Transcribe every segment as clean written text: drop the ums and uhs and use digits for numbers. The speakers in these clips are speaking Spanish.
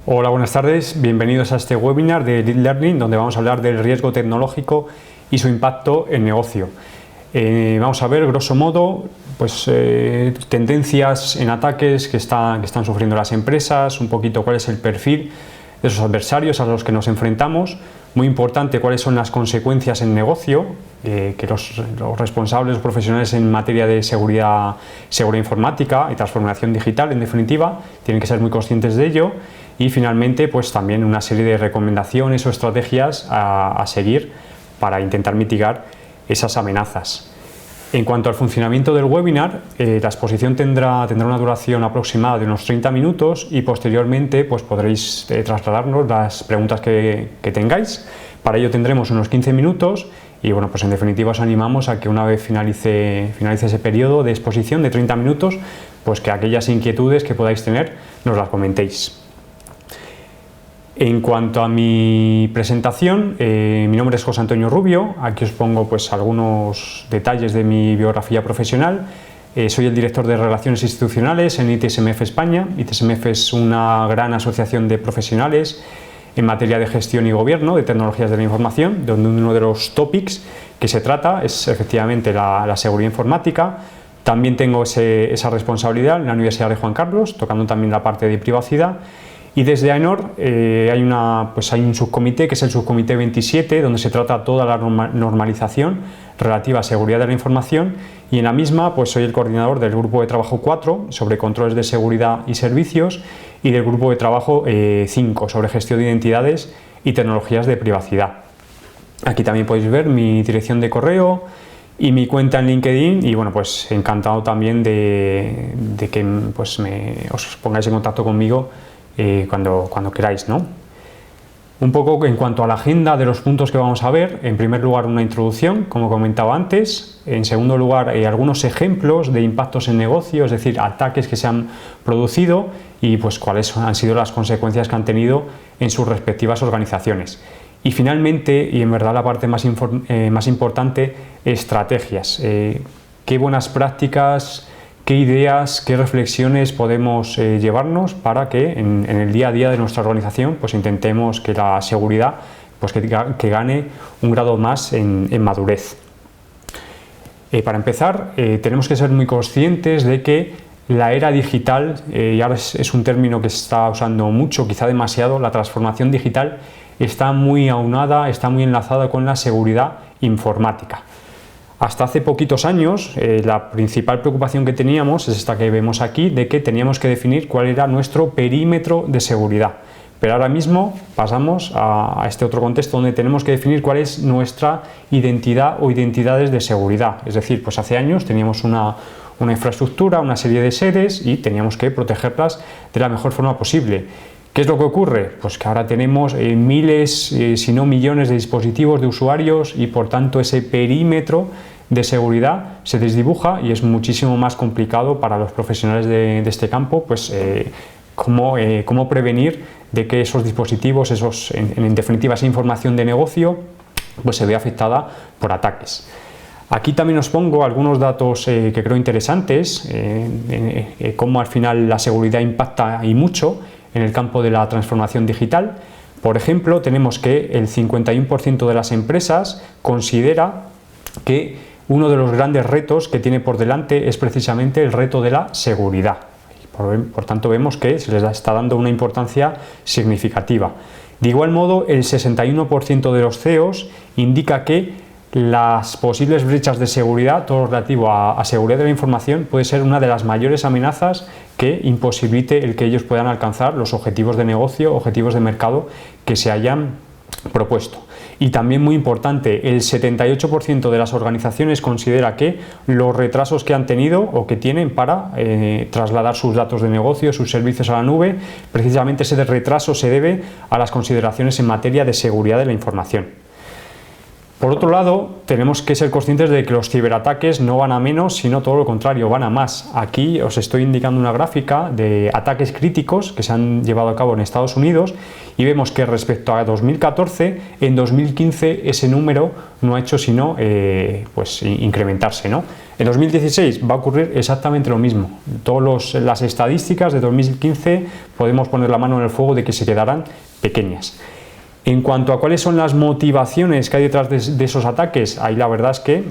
Hola, buenas tardes. Bienvenidos a este webinar de Lead Learning, donde vamos a hablar del riesgo tecnológico y su impacto en negocio. Vamos a ver, grosso modo, tendencias en ataques que están sufriendo las empresas, un poquito cuál es el perfil de esos adversarios a los que nos enfrentamos. Muy importante, cuáles son las consecuencias en negocio, que los responsables, los profesionales en materia de seguridad informática y transformación digital, en definitiva, tienen que ser muy conscientes de ello. Y finalmente, pues también una serie de recomendaciones o estrategias a seguir para intentar mitigar esas amenazas. En cuanto al funcionamiento del webinar, la exposición tendrá una duración aproximada de unos 30 minutos y posteriormente pues podréis trasladarnos las preguntas que tengáis. Para ello tendremos unos 15 minutos y bueno, pues en definitiva os animamos a que una vez finalice ese periodo de exposición de 30 minutos, pues que aquellas inquietudes que podáis tener nos las comentéis. En cuanto a mi presentación, mi nombre es José Antonio Rubio. Aquí os pongo pues algunos detalles de mi biografía profesional. Soy el director de Relaciones Institucionales en ITSMF España. ITSMF es una gran asociación de profesionales en materia de gestión y gobierno de tecnologías de la información, donde uno de los topics que se trata es efectivamente la seguridad informática. También tengo esa responsabilidad en la Universidad de Juan Carlos, tocando también la parte de privacidad. Y desde AENOR hay un subcomité, que es el subcomité 27, donde se trata toda la normalización relativa a seguridad de la información, y en la misma pues soy el coordinador del grupo de trabajo 4 sobre controles de seguridad y servicios y del grupo de trabajo 5 sobre gestión de identidades y tecnologías de privacidad. Aquí también podéis ver mi dirección de correo y mi cuenta en LinkedIn, y bueno, pues encantado también de que pues os pongáis en contacto conmigo cuando queráis, ¿no? Un poco en cuanto a la agenda de los puntos que vamos a ver. En primer lugar, una introducción, como comentaba antes. En segundo lugar, algunos ejemplos de impactos en negocio, es decir, ataques que se han producido y pues cuáles han sido las consecuencias que han tenido en sus respectivas organizaciones. Y finalmente, y en verdad la parte más importante, estrategias. Qué buenas prácticas, qué ideas, qué reflexiones podemos llevarnos para que en el día a día de nuestra organización pues intentemos que la seguridad pues que gane un grado más en madurez. Para empezar, tenemos que ser muy conscientes de que la era digital, y ahora es un término que se está usando mucho, quizá demasiado, la transformación digital está muy aunada, está muy enlazada con la seguridad informática. Hasta hace poquitos años, la principal preocupación que teníamos es esta que vemos aquí, de que teníamos que definir cuál era nuestro perímetro de seguridad. Pero ahora mismo pasamos a este otro contexto donde tenemos que definir cuál es nuestra identidad o identidades de seguridad. Es decir, pues hace años teníamos una infraestructura, una serie de sedes y teníamos que protegerlas de la mejor forma posible. ¿Qué es lo que ocurre? Pues que ahora tenemos miles, si no millones de dispositivos de usuarios y por tanto ese perímetro de seguridad se desdibuja y es muchísimo más complicado para los profesionales de este campo pues cómo prevenir de que esos dispositivos, en definitiva esa información de negocio, pues se vea afectada por ataques. Aquí también os pongo algunos datos que creo interesantes, cómo al final la seguridad impacta y mucho en el campo de la transformación digital. Por ejemplo, tenemos que el 51% de las empresas considera que uno de los grandes retos que tiene por delante es precisamente el reto de la seguridad. Por tanto, vemos que se les está dando una importancia significativa. De igual modo, el 61% de los CEOs indica que las posibles brechas de seguridad, todo lo relativo a seguridad de la información, puede ser una de las mayores amenazas que imposibilite el que ellos puedan alcanzar los objetivos de negocio, objetivos de mercado que se hayan propuesto. Y también muy importante, el 78% de las organizaciones considera que los retrasos que han tenido o que tienen para trasladar sus datos de negocio, sus servicios a la nube, precisamente ese retraso se debe a las consideraciones en materia de seguridad de la información. Por otro lado, tenemos que ser conscientes de que los ciberataques no van a menos, sino todo lo contrario, van a más. Aquí os estoy indicando una gráfica de ataques críticos que se han llevado a cabo en Estados Unidos y vemos que respecto a 2014, en 2015 ese número no ha hecho sino pues incrementarse, ¿no? En 2016 va a ocurrir exactamente lo mismo. Todas las estadísticas de 2015 podemos poner la mano en el fuego de que se quedarán pequeñas. En cuanto a cuáles son las motivaciones que hay detrás de esos ataques, ahí la verdad es que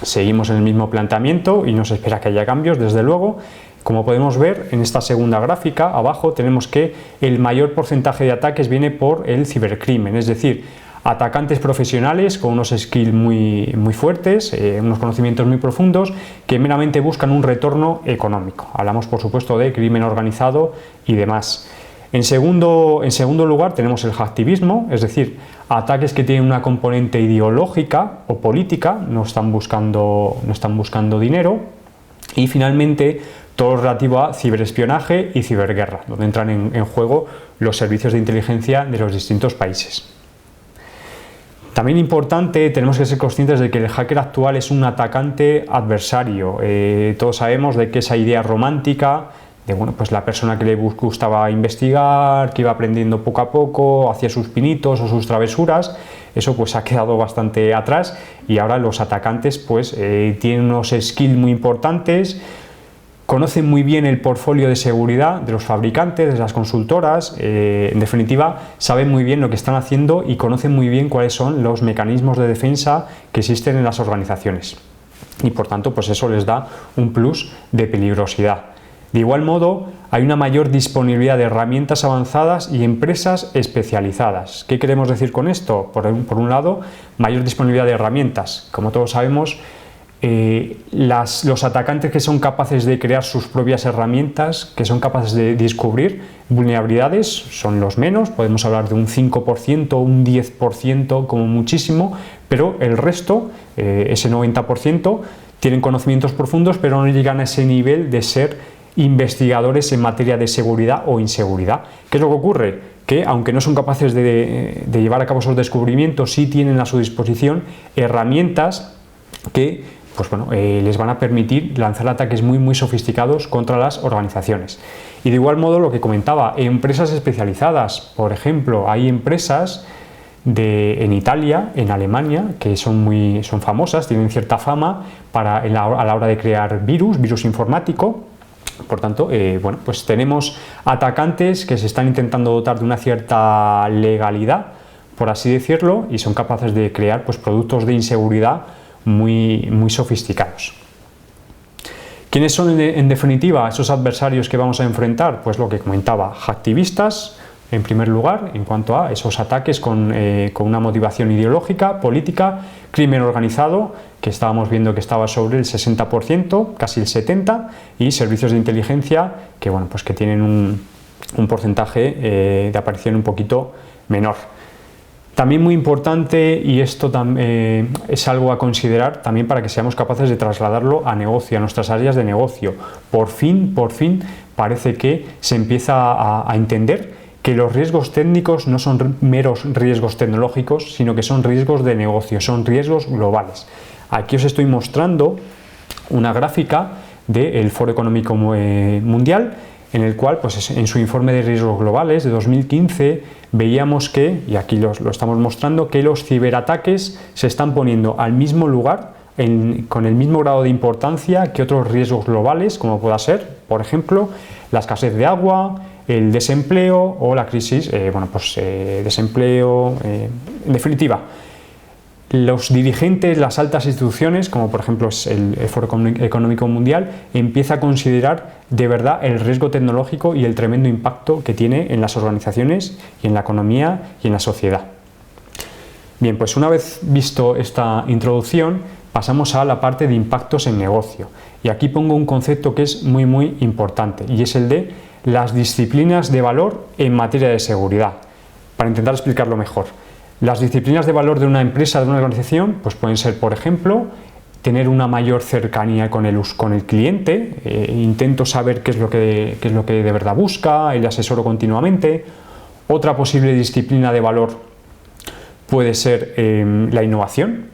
seguimos en el mismo planteamiento y no se espera que haya cambios, desde luego. Como podemos ver en esta segunda gráfica, abajo tenemos que el mayor porcentaje de ataques viene por el cibercrimen, es decir, atacantes profesionales con unos skills muy fuertes, unos conocimientos muy profundos, que meramente buscan un retorno económico. Hablamos, por supuesto, de crimen organizado y demás. En segundo lugar tenemos el hacktivismo, es decir, ataques que tienen una componente ideológica o política, no están buscando dinero. Y finalmente todo lo relativo a ciberespionaje y ciberguerra, donde entran en juego los servicios de inteligencia de los distintos países. También importante, tenemos que ser conscientes de que el hacker actual es un atacante adversario. Todos sabemos de que esa idea romántica de pues la persona que le gustaba investigar, que iba aprendiendo poco a poco, hacía sus pinitos o sus travesuras, eso pues ha quedado bastante atrás y ahora los atacantes pues tienen unos skills muy importantes, conocen muy bien el portfolio de seguridad de los fabricantes, de las consultoras, en definitiva saben muy bien lo que están haciendo y conocen muy bien cuáles son los mecanismos de defensa que existen en las organizaciones y por tanto pues eso les da un plus de peligrosidad. De igual modo, hay una mayor disponibilidad de herramientas avanzadas y empresas especializadas. ¿Qué queremos decir con esto? Por un lado, mayor disponibilidad de herramientas. Como todos sabemos, los atacantes que son capaces de crear sus propias herramientas, que son capaces de descubrir vulnerabilidades, son los menos. Podemos hablar de un 5%, un 10% como muchísimo, pero el resto, ese 90%, tienen conocimientos profundos, pero no llegan a ese nivel de ser investigadores en materia de seguridad o inseguridad. ¿Qué es lo que ocurre? Que aunque no son capaces de llevar a cabo esos descubrimientos, sí tienen a su disposición herramientas que pues bueno, les van a permitir lanzar ataques muy sofisticados contra las organizaciones. Y de igual modo lo que comentaba, empresas especializadas, por ejemplo, hay empresas en Italia, en Alemania, que son famosas, tienen cierta fama a la hora de crear virus informático. Por tanto, bueno, pues tenemos atacantes que se están intentando dotar de una cierta legalidad, por así decirlo, y son capaces de crear pues, productos de inseguridad muy sofisticados. ¿Quiénes son en definitiva esos adversarios que vamos a enfrentar? Pues lo que comentaba, hacktivistas, en primer lugar, en cuanto a esos ataques con una motivación ideológica, política, crimen organizado, que estábamos viendo que estaba sobre el 60%, casi el 70%, y servicios de inteligencia que, bueno, pues que tienen un porcentaje de aparición un poquito menor. También muy importante, y esto es algo a considerar también para que seamos capaces de trasladarlo a negocio, a nuestras áreas de negocio. Por fin parece que se empieza a entender que los riesgos técnicos no son meros riesgos tecnológicos, sino que son riesgos de negocio, son riesgos globales. Aquí os estoy mostrando una gráfica del Foro Económico Mundial, en el cual, pues, en su informe de riesgos globales de 2015, veíamos que, y aquí lo estamos mostrando, que los ciberataques se están poniendo al mismo lugar, con el mismo grado de importancia que otros riesgos globales, como pueda ser, por ejemplo, la escasez de agua, el desempleo o la crisis, desempleo, en definitiva. Los dirigentes, las altas instituciones, como por ejemplo es el Foro Económico Mundial, empieza a considerar de verdad el riesgo tecnológico y el tremendo impacto que tiene en las organizaciones y en la economía y en la sociedad. Bien, pues una vez visto esta introducción, pasamos a la parte de impactos en negocio. Y aquí pongo un concepto que es muy importante, y es el de las disciplinas de valor en materia de seguridad. Para intentar explicarlo mejor. Las disciplinas de valor de una empresa, de una organización, pues pueden ser, por ejemplo, tener una mayor cercanía con el cliente, intento saber qué es lo que de verdad busca, le asesoro continuamente. Otra posible disciplina de valor puede ser la innovación.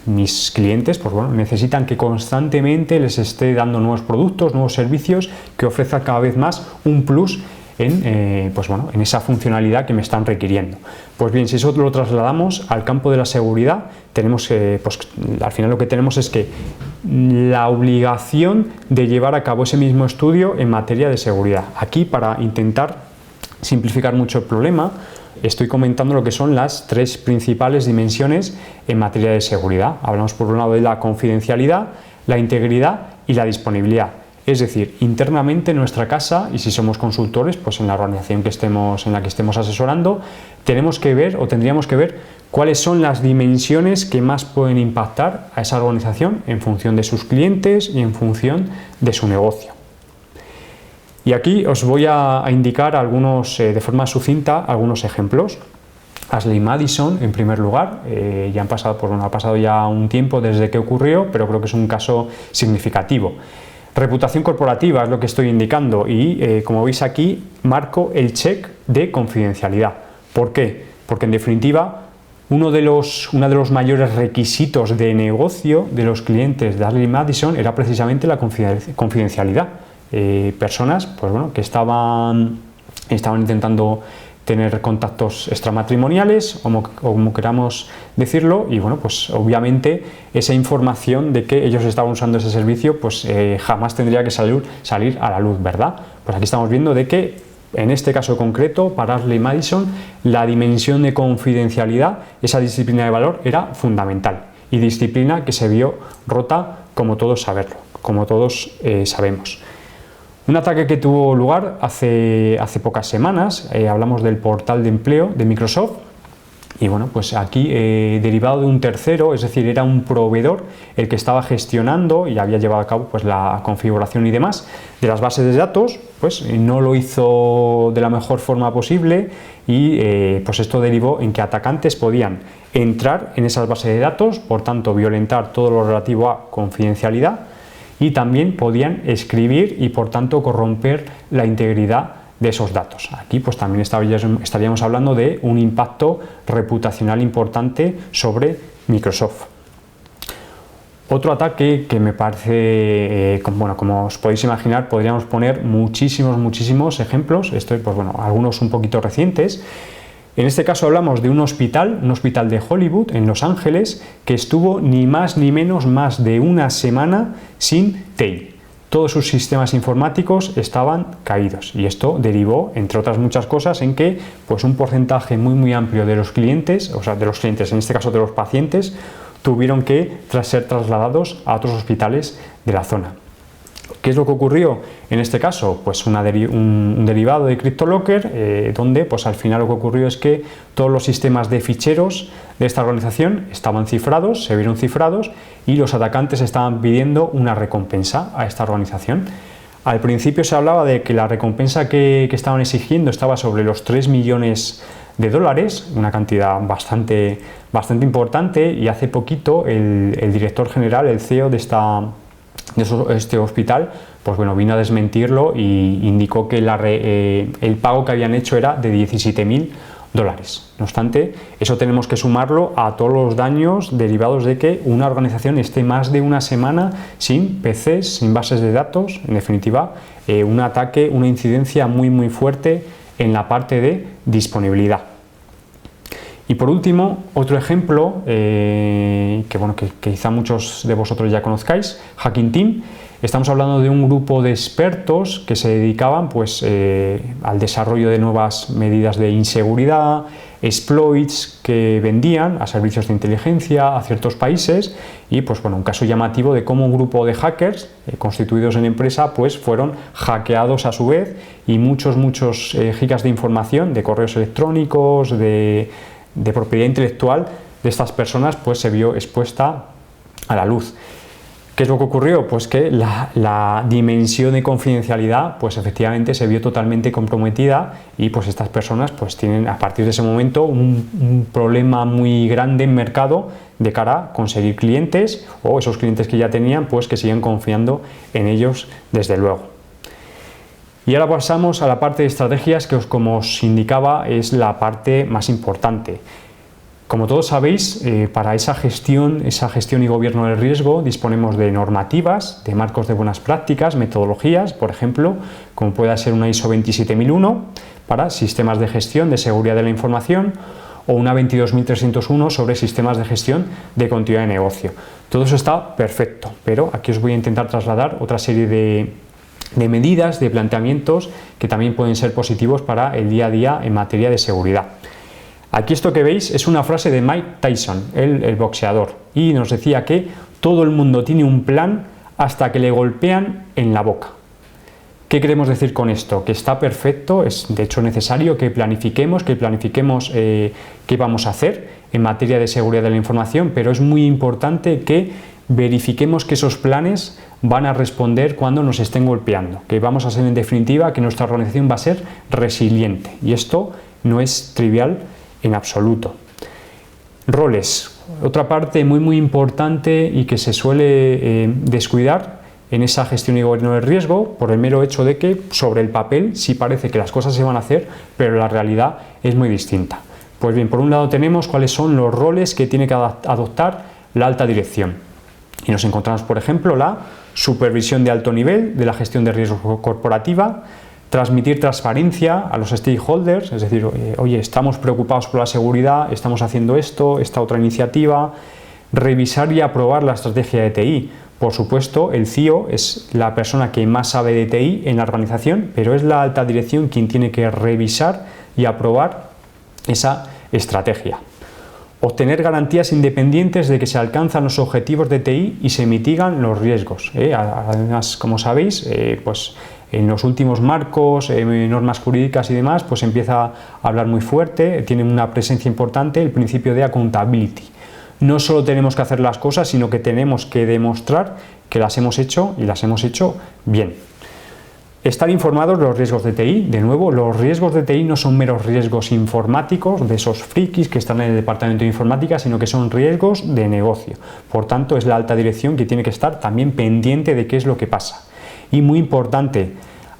Mis clientes pues bueno, necesitan que constantemente les esté dando nuevos productos, nuevos servicios, que ofrezca cada vez más un plus pues bueno, en esa funcionalidad que me están requiriendo. Pues bien, si eso lo trasladamos al campo de la seguridad, tenemos pues al final lo que tenemos es que la obligación de llevar a cabo ese mismo estudio en materia de seguridad. Aquí, para intentar simplificar mucho el problema, estoy comentando lo que son las tres principales dimensiones en materia de seguridad. Hablamos por un lado de la confidencialidad, la integridad y la disponibilidad. Es decir, internamente en nuestra casa, y si somos consultores, pues en la organización en la que estemos asesorando, tenemos que ver o tendríamos que ver cuáles son las dimensiones que más pueden impactar a esa organización en función de sus clientes y en función de su negocio. Y aquí os voy a indicar algunos, de forma sucinta, algunos ejemplos. Ashley Madison, en primer lugar, ya ha pasado ya un tiempo desde que ocurrió, pero creo que es un caso significativo. Reputación corporativa es lo que estoy indicando y, como veis aquí, marco el check de confidencialidad. ¿Por qué? Porque en definitiva, uno de los mayores requisitos de negocio de los clientes de Ashley Madison era precisamente la confidencialidad. Personas pues bueno, que estaban intentando tener contactos extramatrimoniales, o como queramos decirlo, y bueno, pues obviamente esa información de que ellos estaban usando ese servicio pues jamás tendría que salir a la luz, ¿verdad? Pues aquí estamos viendo de que en este caso concreto, para Ashley Madison, la dimensión de confidencialidad, esa disciplina de valor, era fundamental, y disciplina que se vio rota, como todos sabemos. Un ataque que tuvo lugar hace pocas semanas, hablamos del portal de empleo de Microsoft, y bueno, pues aquí derivado de un tercero, es decir, era un proveedor el que estaba gestionando y había llevado a cabo pues la configuración y demás de las bases de datos, pues no lo hizo de la mejor forma posible, y pues esto derivó en que atacantes podían entrar en esas bases de datos, por tanto violentar todo lo relativo a confidencialidad, y también podían escribir y por tanto corromper la integridad de esos datos. Aquí pues también estaríamos hablando de un impacto reputacional importante sobre Microsoft. Otro ataque que me parece, como os podéis imaginar, podríamos poner muchísimos ejemplos, pues bueno, algunos un poquito recientes. En este caso hablamos de un hospital de Hollywood, en Los Ángeles, que estuvo ni más ni menos de una semana sin TEI. Todos sus sistemas informáticos estaban caídos, y esto derivó, entre otras muchas cosas, en que pues un porcentaje muy amplio de los clientes, en este caso de los pacientes, tuvieron que ser trasladados a otros hospitales de la zona. ¿Qué es lo que ocurrió en este caso? Pues un derivado de CryptoLocker, donde pues al final lo que ocurrió es que todos los sistemas de ficheros de esta organización estaban cifrados, se vieron cifrados, y los atacantes estaban pidiendo una recompensa a esta organización. Al principio se hablaba de que la recompensa que estaban exigiendo estaba sobre los 3 millones de dólares, una cantidad bastante importante, y hace poquito el director general, el CEO de este hospital, pues bueno, vino a desmentirlo y indicó que el pago que habían hecho era de 17.000 dólares. No obstante, eso tenemos que sumarlo a todos los daños derivados de que una organización esté más de una semana sin PCs, sin bases de datos. En definitiva, un ataque, una incidencia muy fuerte en la parte de disponibilidad. Y por último, otro ejemplo que quizá muchos de vosotros ya conozcáis, Hacking Team. Estamos hablando de un grupo de expertos que se dedicaban pues, al desarrollo de nuevas medidas de inseguridad, exploits que vendían a servicios de inteligencia a ciertos países, y pues, bueno, un caso llamativo de cómo un grupo de hackers constituidos en empresa pues, fueron hackeados a su vez, y muchos gigas de información, de correos electrónicos, de propiedad intelectual de estas personas pues se vio expuesta a la luz. ¿Qué es lo que ocurrió? Pues que la dimensión de confidencialidad pues efectivamente se vio totalmente comprometida, y pues estas personas pues tienen a partir de ese momento un problema muy grande en mercado de cara a conseguir clientes, o esos clientes que ya tenían pues que siguen confiando en ellos desde luego. Y ahora pasamos a la parte de estrategias, que como os indicaba es la parte más importante. Como todos sabéis, para esa gestión y gobierno del riesgo disponemos de normativas, de marcos de buenas prácticas, metodologías, por ejemplo, como pueda ser una ISO 27001 para sistemas de gestión de seguridad de la información o una 22301 sobre sistemas de gestión de continuidad de negocio. Todo eso está perfecto, pero aquí os voy a intentar trasladar otra serie de medidas, de planteamientos que también pueden ser positivos para el día a día en materia de seguridad. Aquí esto que veis es una frase de Mike Tyson, el boxeador, y nos decía que todo el mundo tiene un plan hasta que le golpean en la boca. ¿Qué queremos decir con esto? Que está perfecto, es de hecho necesario que planifiquemos qué vamos a hacer en materia de seguridad de la información, pero es muy importante que verifiquemos que esos planes van a responder cuando nos estén golpeando, que vamos a ser en definitiva, que nuestra organización va a ser resiliente, y esto no es trivial en absoluto. Roles, otra parte muy importante y que se suele descuidar en esa gestión y gobierno del riesgo por el mero hecho de que sobre el papel sí parece que las cosas se van a hacer, pero la realidad es muy distinta. Pues bien, por un lado tenemos cuáles son los roles que tiene que adoptar la alta dirección. Y nos encontramos, por ejemplo, la supervisión de alto nivel de la gestión de riesgo corporativa, transmitir transparencia a los stakeholders, es decir, oye, estamos preocupados por la seguridad, estamos haciendo esto, esta otra iniciativa, revisar y aprobar la estrategia de TI. Por supuesto, el CIO es la persona que más sabe de TI en la organización, pero es la alta dirección quien tiene que revisar y aprobar esa estrategia. Obtener garantías independientes de que se alcanzan los objetivos de TI y se mitigan los riesgos. Además, como sabéis, pues en los últimos marcos, normas jurídicas y demás, pues empieza a hablar muy fuerte, tiene una presencia importante el principio de accountability. No solo tenemos que hacer las cosas, sino que tenemos que demostrar que las hemos hecho y las hemos hecho bien. Estar informados de los riesgos de TI. De nuevo, los riesgos de TI no son meros riesgos informáticos de esos frikis que están en el departamento de informática, sino que son riesgos de negocio. Por tanto, es la alta dirección que tiene que estar también pendiente de qué es lo que pasa. Y muy importante,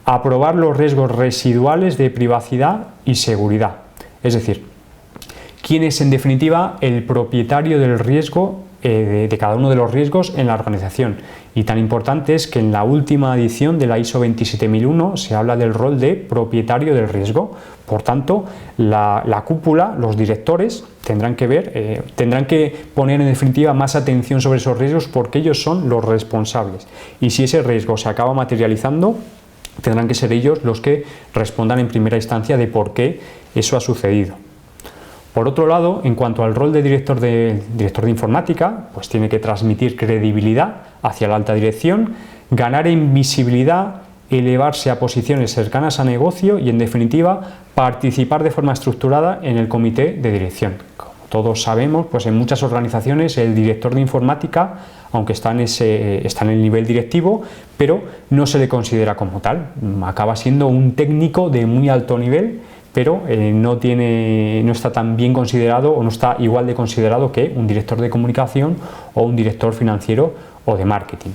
aprobar los riesgos residuales de privacidad y seguridad. Es decir, quién es en definitiva el propietario del riesgo, de cada uno de los riesgos en la organización. Y tan importante es que en la última edición de la ISO 27001 se habla del rol de propietario del riesgo. Por tanto, la cúpula, los directores, tendrán que poner en definitiva más atención sobre esos riesgos porque ellos son los responsables. Y si ese riesgo se acaba materializando, tendrán que ser ellos los que respondan en primera instancia de por qué eso ha sucedido. Por otro lado, en cuanto al rol de director de informática, pues tiene que transmitir credibilidad hacia la alta dirección, ganar en visibilidad, elevarse a posiciones cercanas a negocio y, en definitiva, participar de forma estructurada en el comité de dirección. Como todos sabemos, pues en muchas organizaciones el director de informática, aunque está en el nivel directivo, pero no se le considera como tal. Acaba siendo un técnico de muy alto nivel, pero no está tan bien considerado o no está igual de considerado que un director de comunicación o un director financiero o de marketing.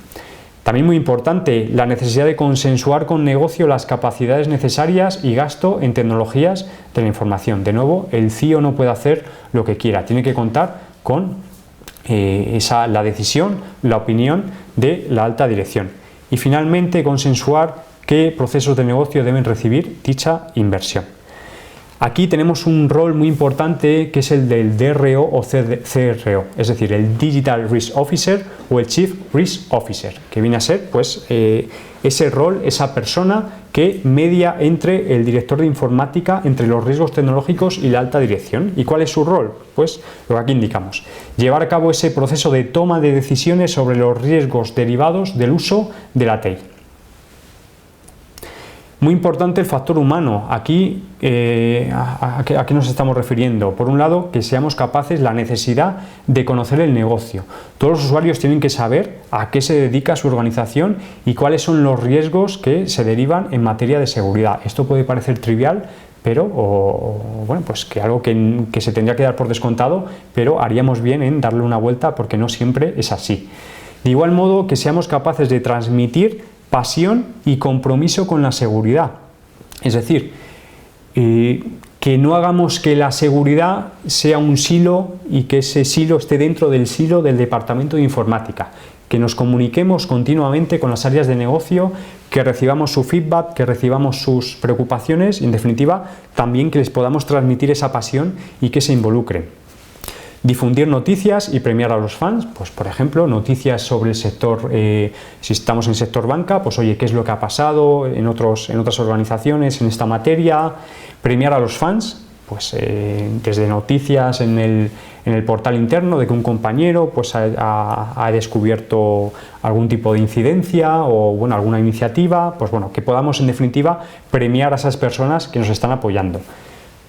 También muy importante, la necesidad de consensuar con negocio las capacidades necesarias y gasto en tecnologías de la información. De nuevo, el CIO no puede hacer lo que quiera, tiene que contar con la decisión, la opinión de la alta dirección. Y finalmente, consensuar qué procesos de negocio deben recibir dicha inversión. Aquí tenemos un rol muy importante que es el del DRO o CRO, es decir, el Digital Risk Officer o el Chief Risk Officer, que viene a ser pues, ese rol, esa persona que media entre el director de informática, entre los riesgos tecnológicos y la alta dirección. ¿Y cuál es su rol? Pues lo que aquí indicamos, llevar a cabo ese proceso de toma de decisiones sobre los riesgos derivados del uso de la TI. Muy importante el factor humano. Aquí, ¿a qué nos estamos refiriendo? Por un lado, que seamos capaces, la necesidad de conocer el negocio. Todos los usuarios tienen que saber a qué se dedica su organización y cuáles son los riesgos que se derivan en materia de seguridad. Esto puede parecer trivial, pero bueno, pues que algo que se tendría que dar por descontado, pero haríamos bien en darle una vuelta porque no siempre es así. De igual modo, que seamos capaces de transmitir pasión y compromiso con la seguridad. Es decir, que que no hagamos que la seguridad sea un silo y que ese silo esté dentro del silo del departamento de informática, que nos comuniquemos continuamente con las áreas de negocio, que recibamos su feedback, que recibamos sus preocupaciones y, en definitiva, también que les podamos transmitir esa pasión y que se involucren. Difundir noticias y premiar a los fans, pues por ejemplo, noticias sobre el sector, si estamos en el sector banca, pues oye, qué es lo que ha pasado en otras organizaciones en esta materia. Premiar a los fans, pues desde noticias en el portal interno de que un compañero pues ha descubierto algún tipo de incidencia o bueno, alguna iniciativa, pues bueno, que podamos en definitiva premiar a esas personas que nos están apoyando.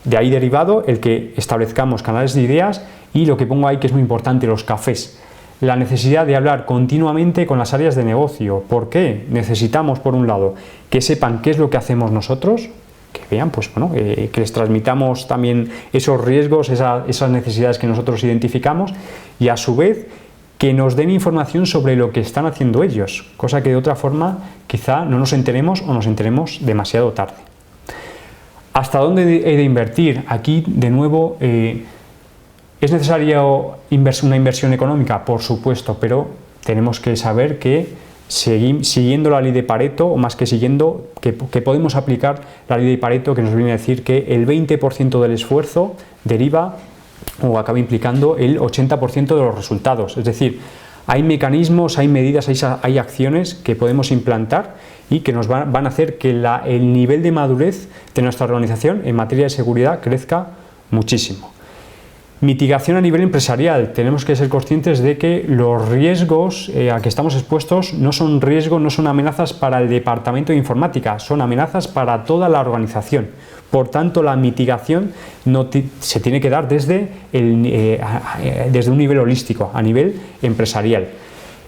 De ahí derivado el que establezcamos canales de ideas y lo que pongo ahí que es muy importante, los cafés. La necesidad de hablar continuamente con las áreas de negocio. ¿Por qué? Necesitamos, por un lado, que sepan qué es lo que hacemos nosotros, que vean, pues bueno, que les transmitamos también esos riesgos, esas necesidades que nosotros identificamos y a su vez que nos den información sobre lo que están haciendo ellos, cosa que de otra forma quizá no nos enteremos o nos enteremos demasiado tarde. ¿Hasta dónde he de invertir? Aquí, de nuevo, ¿es necesaria una inversión económica? Por supuesto, pero tenemos que saber que siguiendo la ley de Pareto, o más que siguiendo, que podemos aplicar la ley de Pareto, que nos viene a decir que el 20% del esfuerzo deriva o acaba implicando el 80% de los resultados. Es decir, hay mecanismos, hay medidas, hay acciones que podemos implantar y que nos van a hacer que el nivel de madurez de nuestra organización en materia de seguridad crezca muchísimo. Mitigación a nivel empresarial. Tenemos que ser conscientes de que los riesgos a que estamos expuestos no son riesgos, no son amenazas para el departamento de informática, son amenazas para toda la organización. Por tanto, la mitigación se tiene que dar desde un nivel holístico, a nivel empresarial.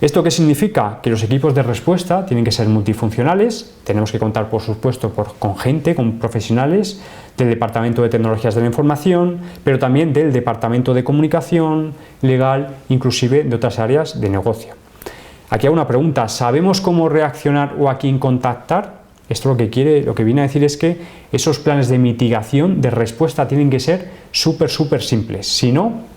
¿Esto qué significa? Que los equipos de respuesta tienen que ser multifuncionales, tenemos que contar por supuesto con gente, con profesionales del Departamento de Tecnologías de la Información, pero también del Departamento de Comunicación, legal, inclusive de otras áreas de negocio. Aquí hago una pregunta, ¿sabemos cómo reaccionar o a quién contactar? Esto lo que viene a decir es que esos planes de mitigación, de respuesta, tienen que ser súper simples, si no,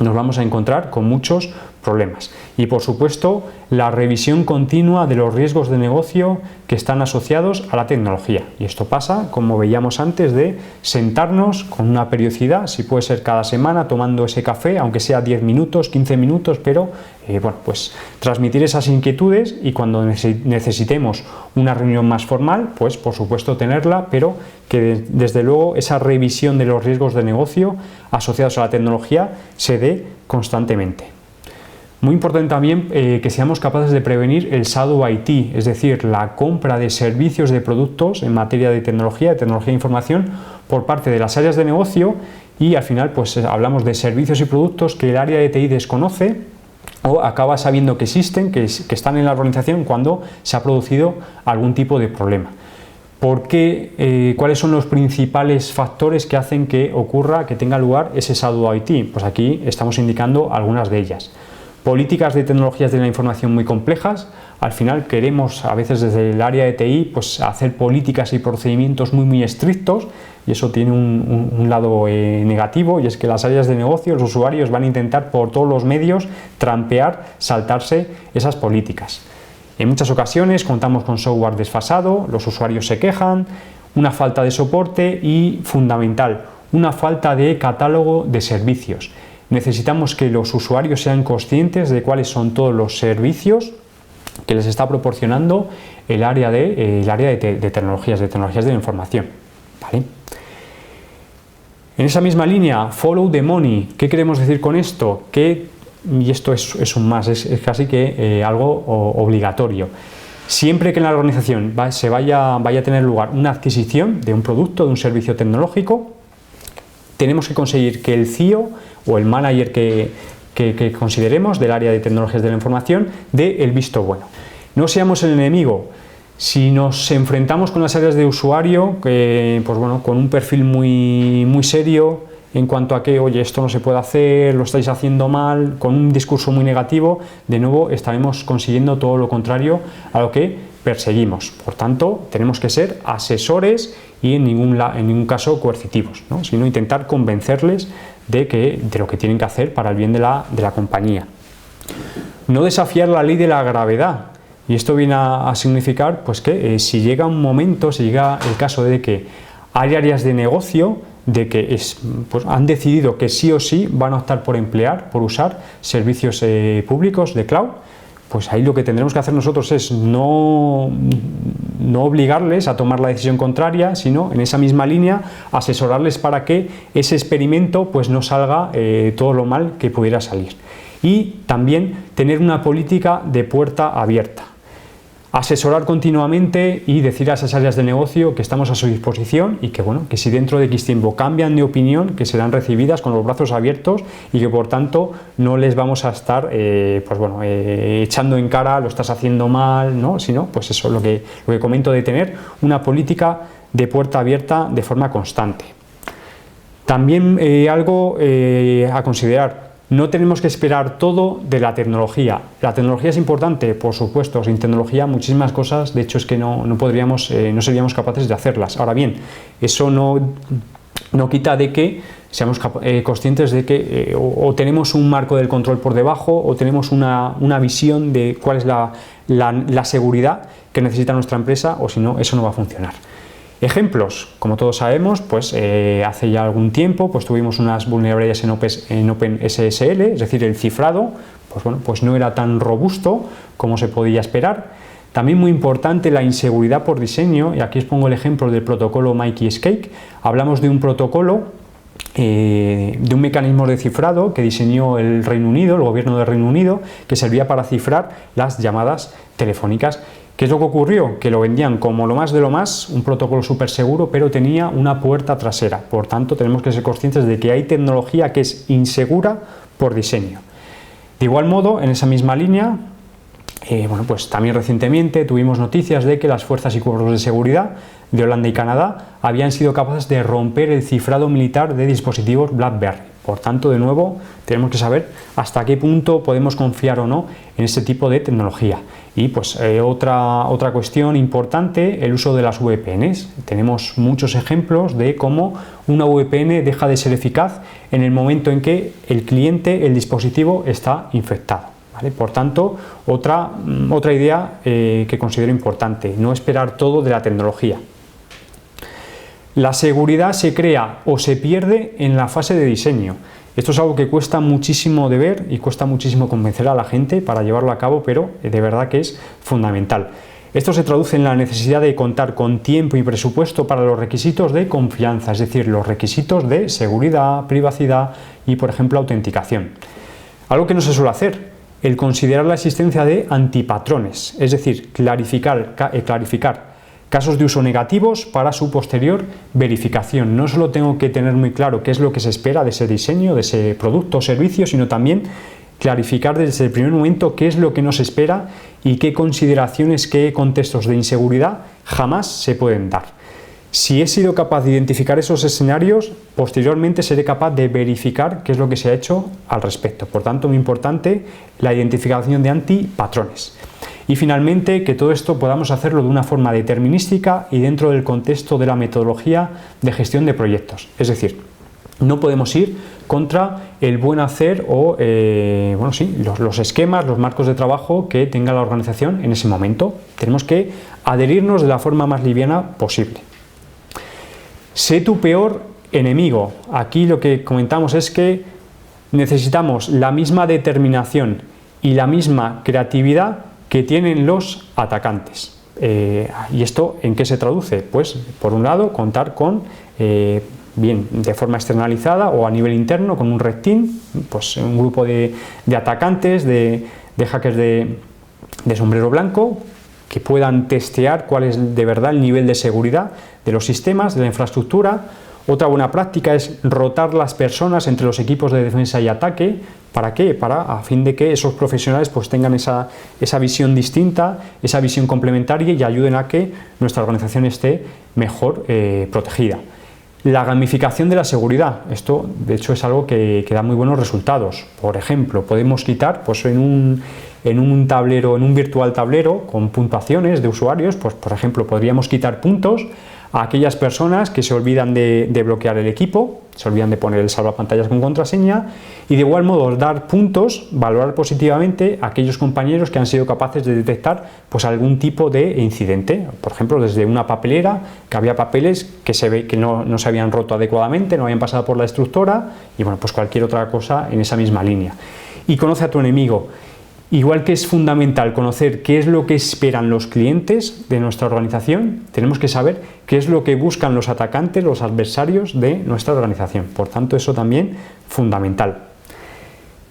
nos vamos a encontrar con muchos problemas. Y por supuesto, la revisión continua de los riesgos de negocio que están asociados a la tecnología. Y esto pasa, como veíamos antes, de sentarnos con una periodicidad, si puede ser cada semana, tomando ese café, aunque sea 10 minutos, 15 minutos, pero bueno, pues transmitir esas inquietudes y cuando necesitemos una reunión más formal, pues por supuesto tenerla, pero que desde luego esa revisión de los riesgos de negocio asociados a la tecnología se dé constantemente. Muy importante también que seamos capaces de prevenir el shadow IT, es decir, la compra de servicios de productos en materia de tecnología de información por parte de las áreas de negocio y al final pues hablamos de servicios y productos que el área de TI desconoce o acaba sabiendo que existen, que están en la organización cuando se ha producido algún tipo de problema. ¿Por qué? ¿Cuáles son los principales factores que hacen que ocurra, que tenga lugar ese shadow IT? Pues aquí estamos indicando algunas de ellas. Políticas de tecnologías de la información muy complejas. Al final queremos a veces desde el área de TI pues hacer políticas y procedimientos muy estrictos y eso tiene un lado negativo y es que las áreas de negocio, los usuarios van a intentar por todos los medios trampear, saltarse esas políticas. En muchas ocasiones contamos con software desfasado, los usuarios se quejan, una falta de soporte y, fundamental, una falta de catálogo de servicios. Necesitamos que los usuarios sean conscientes de cuáles son todos los servicios que les está proporcionando el área de tecnologías de la información. ¿Vale? En esa misma línea, follow the money. ¿Qué queremos decir con esto? Y esto es un más, es casi que algo obligatorio. Siempre que en la organización vaya a tener lugar una adquisición de un producto, de un servicio tecnológico, tenemos que conseguir que el CIO o el manager que consideremos del área de tecnologías de la información dé el visto bueno. No seamos el enemigo. Si nos enfrentamos con las áreas de usuario, pues bueno, con un perfil muy serio en cuanto a que, oye, esto no se puede hacer, lo estáis haciendo mal, con un discurso muy negativo, de nuevo estaremos consiguiendo todo lo contrario a lo que perseguimos. Por tanto, tenemos que ser asesores y en ningún caso coercitivos, ¿no? Sino intentar convencerles de lo que tienen que hacer para el bien de la compañía. No desafiar la ley de la gravedad, y esto viene a significar pues, que si llega un momento, si llega el caso de que hay áreas de negocio de que pues, han decidido que sí o sí van a optar por usar servicios públicos de cloud, pues ahí lo que tendremos que hacer nosotros es no obligarles a tomar la decisión contraria, sino en esa misma línea asesorarles para que ese experimento pues, no salga todo lo mal que pudiera salir. Y también tener una política de puerta abierta. Asesorar continuamente y decir a esas áreas de negocio que estamos a su disposición y que, bueno, que si dentro de X tiempo cambian de opinión, que serán recibidas con los brazos abiertos y que por tanto no les vamos a estar echando en cara, lo estás haciendo mal, ¿no? Sino pues eso, lo que comento de tener una política de puerta abierta de forma constante. También algo a considerar. No tenemos que esperar todo de la tecnología. La tecnología es importante, por supuesto. Sin tecnología muchísimas cosas, de hecho es que no seríamos capaces de hacerlas. Ahora bien, eso no quita de que seamos conscientes de que o tenemos un marco del control por debajo o tenemos una visión de cuál es la seguridad que necesita nuestra empresa, o si no, eso no va a funcionar. Ejemplos, como todos sabemos, pues hace ya algún tiempo pues tuvimos unas vulnerabilidades en OpenSSL, es decir, el cifrado pues no era tan robusto como se podía esperar. También muy importante la inseguridad por diseño, y aquí os pongo el ejemplo del protocolo Mickey-Escape. Hablamos de un protocolo, de un mecanismo de cifrado que diseñó el Reino Unido, el gobierno del Reino Unido, que servía para cifrar las llamadas telefónicas. ¿Qué es lo que ocurrió? Que lo vendían como lo más de lo más, un protocolo súper seguro, pero tenía una puerta trasera. Por tanto, tenemos que ser conscientes de que hay tecnología que es insegura por diseño. De igual modo, en esa misma línea, pues también recientemente tuvimos noticias de que las fuerzas y cuerpos de seguridad de Holanda y Canadá habían sido capaces de romper el cifrado militar de dispositivos BlackBerry. Por tanto, de nuevo, tenemos que saber hasta qué punto podemos confiar o no en este tipo de tecnología. Y pues otra cuestión importante, el uso de las VPNs. Tenemos muchos ejemplos de cómo una VPN deja de ser eficaz en el momento en que el cliente, el dispositivo, está infectado. ¿Vale? Por tanto, otra idea que considero importante, no esperar todo de la tecnología. La seguridad se crea o se pierde en la fase de diseño. Esto es algo que cuesta muchísimo de ver y cuesta muchísimo convencer a la gente para llevarlo a cabo, pero de verdad que es fundamental. Esto se traduce en la necesidad de contar con tiempo y presupuesto para los requisitos de confianza, es decir, los requisitos de seguridad, privacidad y, por ejemplo, autenticación. Algo que no se suele hacer, el considerar la existencia de antipatrones, es decir, clarificar casos de uso negativos para su posterior verificación. No solo tengo que tener muy claro qué es lo que se espera de ese diseño, de ese producto o servicio, sino también clarificar desde el primer momento qué es lo que nos espera y qué consideraciones, qué contextos de inseguridad jamás se pueden dar. Si he sido capaz de identificar esos escenarios, posteriormente seré capaz de verificar qué es lo que se ha hecho al respecto. Por tanto, muy importante la identificación de antipatrones. Y finalmente, que todo esto podamos hacerlo de una forma determinística y dentro del contexto de la metodología de gestión de proyectos. Es decir, no podemos ir contra el buen hacer o los esquemas, los marcos de trabajo que tenga la organización en ese momento. Tenemos que adherirnos de la forma más liviana posible. Sé tu peor enemigo. Aquí lo que comentamos es que necesitamos la misma determinación y la misma creatividad que tienen los atacantes. ¿Y esto en qué se traduce? Pues, por un lado, contar con, bien de forma externalizada o a nivel interno, con un red team, pues un grupo de atacantes, de hackers de sombrero blanco, que puedan testear cuál es de verdad el nivel de seguridad de los sistemas, de la infraestructura. Otra buena práctica es rotar las personas entre los equipos de defensa y ataque. ¿Para qué? A fin de que esos profesionales pues tengan esa visión distinta, esa visión complementaria y ayuden a que nuestra organización esté mejor protegida. La gamificación de la seguridad. Esto, de hecho, es algo que da muy buenos resultados. Por ejemplo, podemos quitar pues, en un tablero, en un virtual tablero con puntuaciones de usuarios, pues por ejemplo, podríamos quitar puntos a aquellas personas que se olvidan de bloquear el equipo, se olvidan de poner el salvapantallas con contraseña, y de igual modo dar puntos, valorar positivamente a aquellos compañeros que han sido capaces de detectar pues algún tipo de incidente. Por ejemplo, desde una papelera, que había papeles que no se habían roto adecuadamente, no habían pasado por la destructora, y bueno, pues cualquier otra cosa en esa misma línea. Y conoce a tu enemigo. Igual que es fundamental conocer qué es lo que esperan los clientes de nuestra organización, tenemos que saber qué es lo que buscan los atacantes, los adversarios de nuestra organización. Por tanto, eso también fundamental.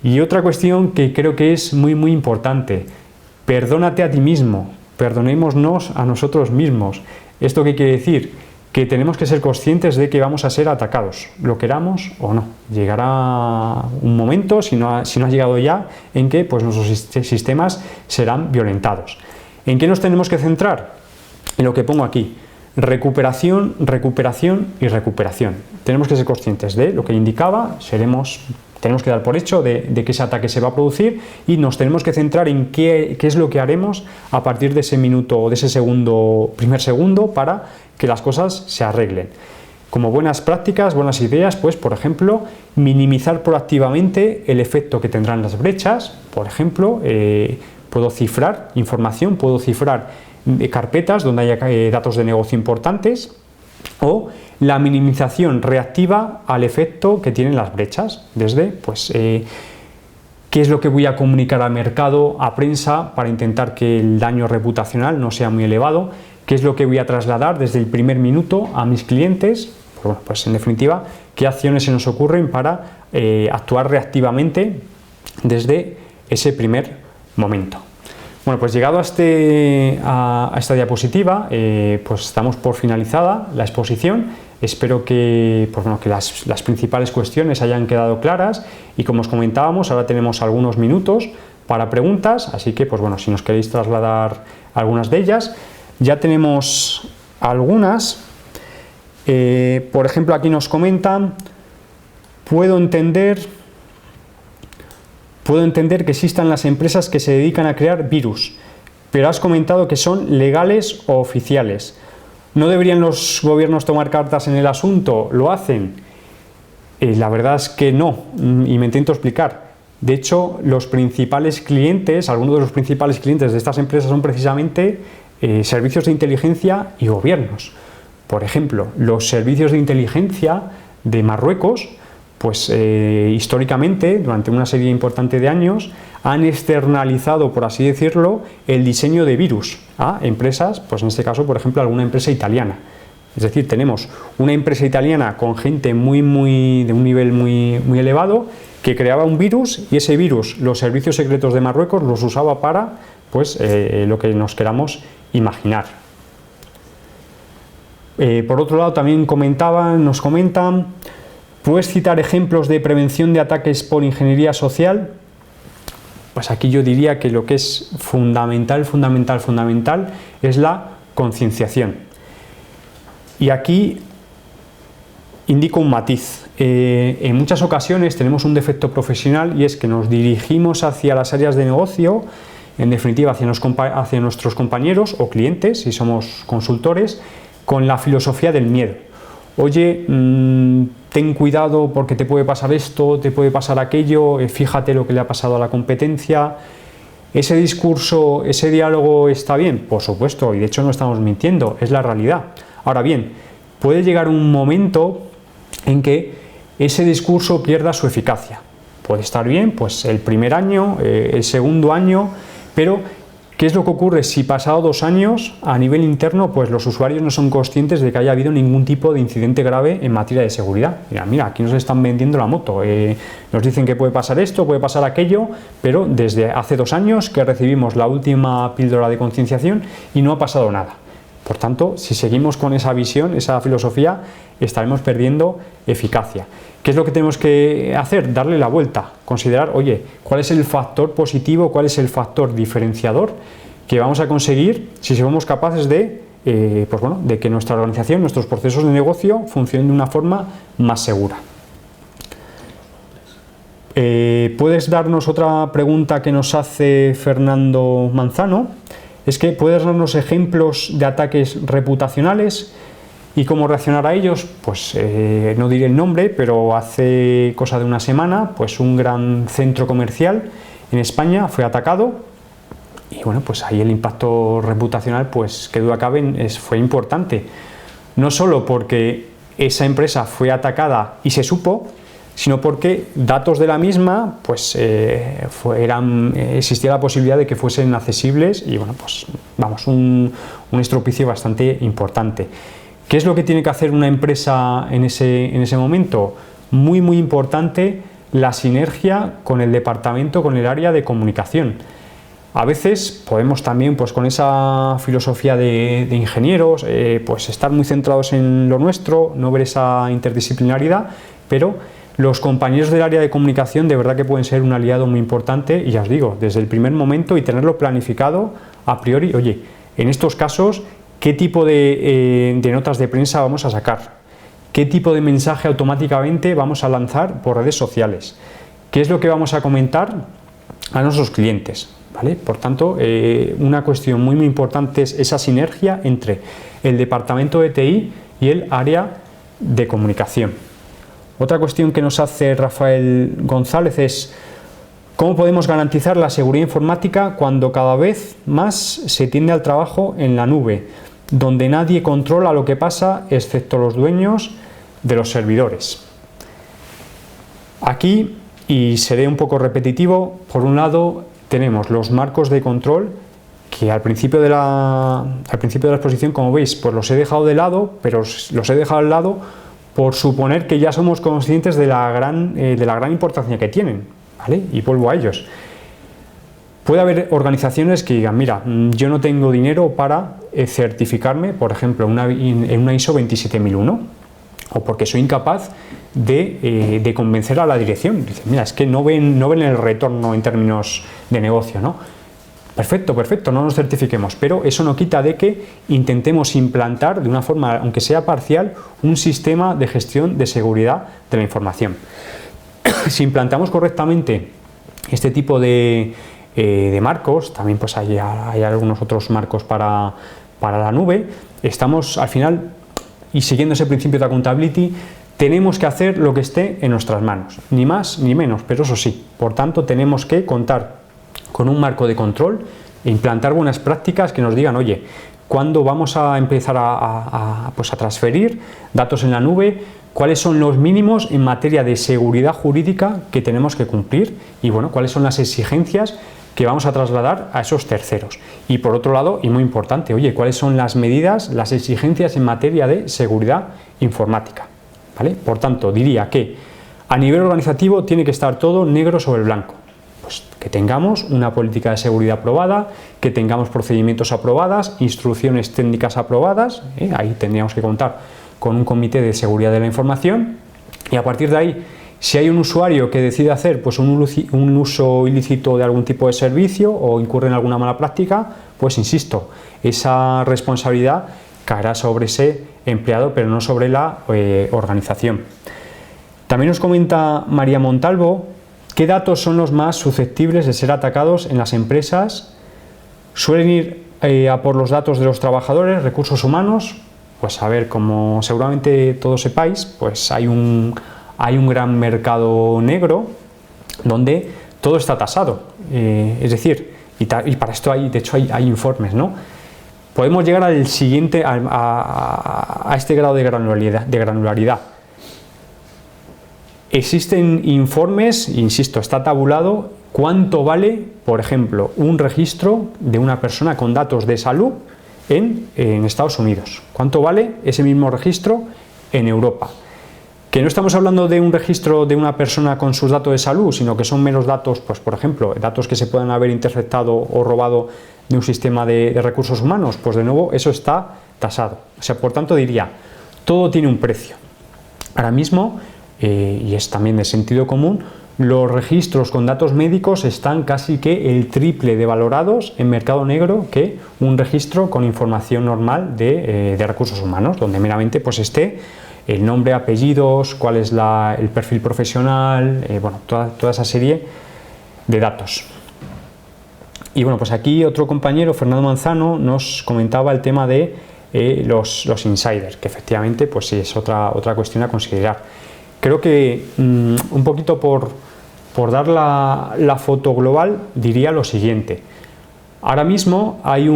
Y otra cuestión que creo que es muy importante: perdónate a ti mismo, perdonémonos a nosotros mismos. ¿Esto qué quiere decir? Que tenemos que ser conscientes de que vamos a ser atacados, lo queramos o no. Llegará un momento, si no ha llegado ya, en que pues, nuestros sistemas serán violentados. ¿En qué nos tenemos que centrar? En lo que pongo aquí: recuperación, recuperación y recuperación. Tenemos que ser conscientes de lo que indicaba, tenemos que dar por hecho de que ese ataque se va a producir, y nos tenemos que centrar en qué es lo que haremos a partir de ese minuto o de ese primer segundo para que las cosas se arreglen. Como buenas prácticas, buenas ideas, pues por ejemplo, minimizar proactivamente el efecto que tendrán las brechas. Por ejemplo, puedo cifrar información, puedo cifrar carpetas donde haya datos de negocio importantes, o la minimización reactiva al efecto que tienen las brechas, desde pues qué es lo que voy a comunicar al mercado, a prensa, para intentar que el daño reputacional no sea muy elevado, qué es lo que voy a trasladar desde el primer minuto a mis clientes. Bueno, pues en definitiva, qué acciones se nos ocurren para actuar reactivamente desde ese primer momento. Bueno, pues llegado a esta diapositiva, pues estamos por finalizada la exposición. Espero que las principales cuestiones hayan quedado claras, y como os comentábamos, ahora tenemos algunos minutos para preguntas, así que pues bueno, si nos queréis trasladar algunas de ellas. Ya tenemos algunas. Por ejemplo, aquí nos comentan: puedo entender que existan las empresas que se dedican a crear virus, pero has comentado que son legales o oficiales. ¿No deberían los gobiernos tomar cartas en el asunto? ¿Lo hacen? La verdad es que no, y me intento explicar. De hecho, algunos de los principales clientes de estas empresas son precisamente servicios de inteligencia y gobiernos. Por ejemplo, los servicios de inteligencia de Marruecos, pues históricamente, durante una serie importante de años, han externalizado, por así decirlo, el diseño de virus a empresas, pues en este caso, por ejemplo, alguna empresa italiana. Es decir, tenemos una empresa italiana con gente de un nivel muy elevado, que creaba un virus, y ese virus los servicios secretos de Marruecos los usaba para pues, lo que nos queramos imaginar. Por otro lado, también nos comentan: ¿puedes citar ejemplos de prevención de ataques por ingeniería social? Pues aquí yo diría que lo que es fundamental es la concienciación. Y aquí indico un matiz. En muchas ocasiones tenemos un defecto profesional, y es que nos dirigimos hacia las áreas de negocio, en definitiva hacia nuestros compañeros o clientes, si somos consultores, con la filosofía del miedo. Oye, ten cuidado porque te puede pasar esto, te puede pasar aquello, fíjate lo que le ha pasado a la competencia. ¿Ese discurso, ese diálogo está bien? Por supuesto, y de hecho no estamos mintiendo, es la realidad. Ahora bien, puede llegar un momento en que ese discurso pierda su eficacia. Puede estar bien, pues el primer año, el segundo año, pero ¿qué es lo que ocurre si pasado 2 años a nivel interno pues los usuarios no son conscientes de que haya habido ningún tipo de incidente grave en materia de seguridad? Mira, aquí nos están vendiendo la moto, nos dicen que puede pasar esto, puede pasar aquello, pero desde hace 2 años que recibimos la última píldora de concienciación y no ha pasado nada. Por tanto, si seguimos con esa visión, esa filosofía, estaremos perdiendo eficacia. ¿Qué es lo que tenemos que hacer? Darle la vuelta, considerar, oye, ¿cuál es el factor positivo, cuál es el factor diferenciador que vamos a conseguir si somos capaces de que nuestra organización, nuestros procesos de negocio funcionen de una forma más segura? ¿Puedes darnos otra pregunta que nos hace Fernando Manzano? Es que puedes darnos ejemplos de ataques reputacionales. ¿Y cómo reaccionar a ellos? Pues no diré el nombre, pero hace cosa de una semana, pues un gran centro comercial en España fue atacado y bueno, pues ahí el impacto reputacional, pues que duda cabe, fue importante. No solo porque esa empresa fue atacada y se supo, sino porque datos de la misma, pues existía la posibilidad de que fuesen accesibles y bueno, pues vamos, un estropicio bastante importante. ¿Qué es lo que tiene que hacer una empresa en ese momento? Muy importante la sinergia con el departamento, con el área de comunicación. A veces podemos también, pues con esa filosofía de ingenieros, pues estar muy centrados en lo nuestro, no ver esa interdisciplinaridad, pero los compañeros del área de comunicación de verdad que pueden ser un aliado muy importante y ya os digo, desde el primer momento y tenerlo planificado a priori, oye, en estos casos, ¿qué tipo de notas de prensa vamos a sacar? ¿Qué tipo de mensaje automáticamente vamos a lanzar por redes sociales? ¿Qué es lo que vamos a comentar a nuestros clientes? ¿Vale? Por tanto, una cuestión muy importante es esa sinergia entre el departamento de TI y el área de comunicación. Otra cuestión que nos hace Rafael González es ¿cómo podemos garantizar la seguridad informática cuando cada vez más se tiende al trabajo en la nube, donde nadie controla lo que pasa excepto los dueños de los servidores? Aquí, y seré un poco repetitivo, por un lado tenemos los marcos de control que al principio de la exposición, como veis, pues los he dejado de lado, pero los he dejado al lado por suponer que ya somos conscientes de la gran importancia que tienen, ¿vale? Y vuelvo a ellos. Puede haber organizaciones que digan, mira, yo no tengo dinero para certificarme, por ejemplo, en una ISO 27001, o porque soy incapaz de convencer a la dirección. Dicen, mira, es que no ven el retorno en términos de negocio, ¿no? Perfecto, no nos certifiquemos, pero eso no quita de que intentemos implantar de una forma, aunque sea parcial, un sistema de gestión de seguridad de la información. Si implantamos correctamente este tipo de marcos, también pues hay algunos otros marcos para la nube, estamos al final, y siguiendo ese principio de accountability, tenemos que hacer lo que esté en nuestras manos, ni más ni menos, pero eso sí, por tanto tenemos que contar con un marco de control e implantar buenas prácticas que nos digan, oye, ¿cuándo vamos a empezar a transferir datos en la nube? ¿Cuáles son los mínimos en materia de seguridad jurídica que tenemos que cumplir? Y bueno, ¿cuáles son las exigencias que vamos a trasladar a esos terceros? Y por otro lado, y muy importante, oye, ¿cuáles son las medidas, las exigencias en materia de seguridad informática? ¿Vale? Por tanto, diría que a nivel organizativo tiene que estar todo negro sobre blanco. Pues que tengamos una política de seguridad aprobada, que tengamos procedimientos aprobadas, instrucciones técnicas aprobadas, ahí tendríamos que contar con un comité de seguridad de la información y a partir de ahí, si hay un usuario que decide hacer pues, un uso ilícito de algún tipo de servicio o incurre en alguna mala práctica, pues insisto, esa responsabilidad caerá sobre ese empleado, pero no sobre la organización. También nos comenta María Montalvo, ¿qué datos son los más susceptibles de ser atacados en las empresas? ¿Suelen ir a por los datos de los trabajadores, recursos humanos? Pues a ver, como seguramente todos sepáis, pues hay un gran mercado negro donde todo está tasado. Es decir, y para esto hay informes, ¿no? Podemos llegar al siguiente, a este grado de granularidad. Existen informes, insisto, está tabulado cuánto vale, por ejemplo, un registro de una persona con datos de salud en Estados Unidos. ¿Cuánto vale ese mismo registro en Europa? Que no estamos hablando de un registro de una persona con sus datos de salud, sino que son menos datos, pues por ejemplo, datos que se puedan haber interceptado o robado de un sistema de recursos humanos, pues de nuevo eso está tasado. O sea, por tanto diría, todo tiene un precio. Ahora mismo, y es también de sentido común, los registros con datos médicos están casi que el triple de valorados en mercado negro que un registro con información normal de recursos humanos, donde meramente pues esté el nombre, apellidos, cuál es el perfil profesional, bueno, toda esa serie de datos. Y bueno, pues aquí otro compañero, Fernando Manzano, nos comentaba el tema de los insiders, que efectivamente pues sí es otra cuestión a considerar. Creo que un poquito por dar la foto global diría lo siguiente. Ahora mismo hay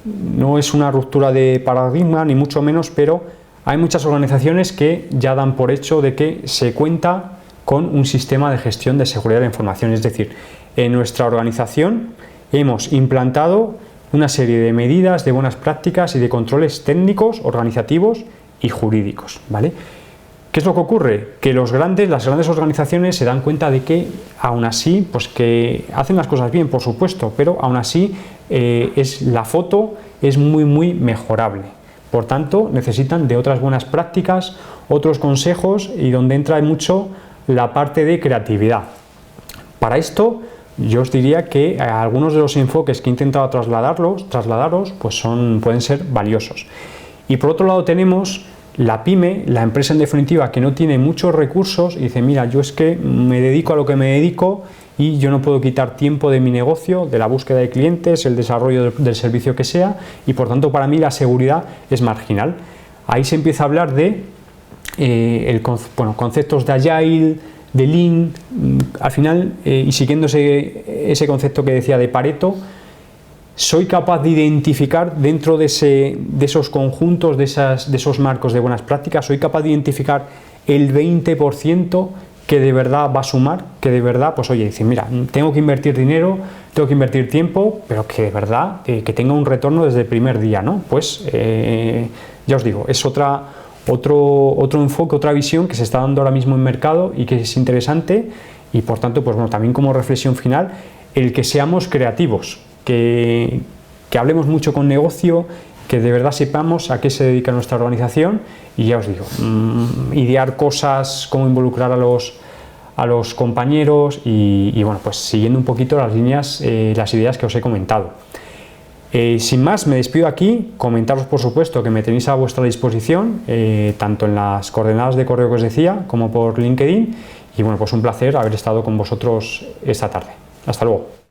no es una ruptura de paradigma ni mucho menos, pero hay muchas organizaciones que ya dan por hecho de que se cuenta con un sistema de gestión de seguridad de la información. Es decir, en nuestra organización hemos implantado una serie de medidas, de buenas prácticas y de controles técnicos, organizativos y jurídicos, ¿vale? ¿Qué es lo que ocurre? Que las grandes organizaciones se dan cuenta de que aún así, pues que hacen las cosas bien, por supuesto, pero aún así la foto es muy mejorable. Por tanto, necesitan de otras buenas prácticas, otros consejos y donde entra mucho la parte de creatividad. Para esto, yo os diría que algunos de los enfoques que he intentado trasladaros pues pueden ser valiosos. Y por otro lado tenemos la pyme, la empresa en definitiva que no tiene muchos recursos y dice, mira, yo es que me dedico a lo que me dedico y yo no puedo quitar tiempo de mi negocio, de la búsqueda de clientes, el desarrollo del servicio que sea, y por tanto para mí la seguridad es marginal. Ahí se empieza a hablar de conceptos de Agile, de Lean, al final, y siguiendo ese concepto que decía de Pareto, soy capaz de identificar dentro de esos conjuntos, de esos marcos de buenas prácticas, soy capaz de identificar el 20% que de verdad va a sumar, que de verdad, pues oye, dice, mira, tengo que invertir dinero, tengo que invertir tiempo, pero que de verdad, que tenga un retorno desde el primer día, ¿no? Pues ya os digo, es otro enfoque, otra visión que se está dando ahora mismo en mercado y que es interesante y por tanto, pues bueno, también como reflexión final, el que seamos creativos, que hablemos mucho con negocio, que de verdad sepamos a qué se dedica nuestra organización y ya os digo, idear cosas, cómo involucrar a los compañeros y bueno, pues siguiendo un poquito las ideas que os he comentado. Sin más, me despido aquí, comentaros por supuesto que me tenéis a vuestra disposición, tanto en las coordenadas de correo que os decía, como por LinkedIn, y bueno, pues un placer haber estado con vosotros esta tarde. Hasta luego.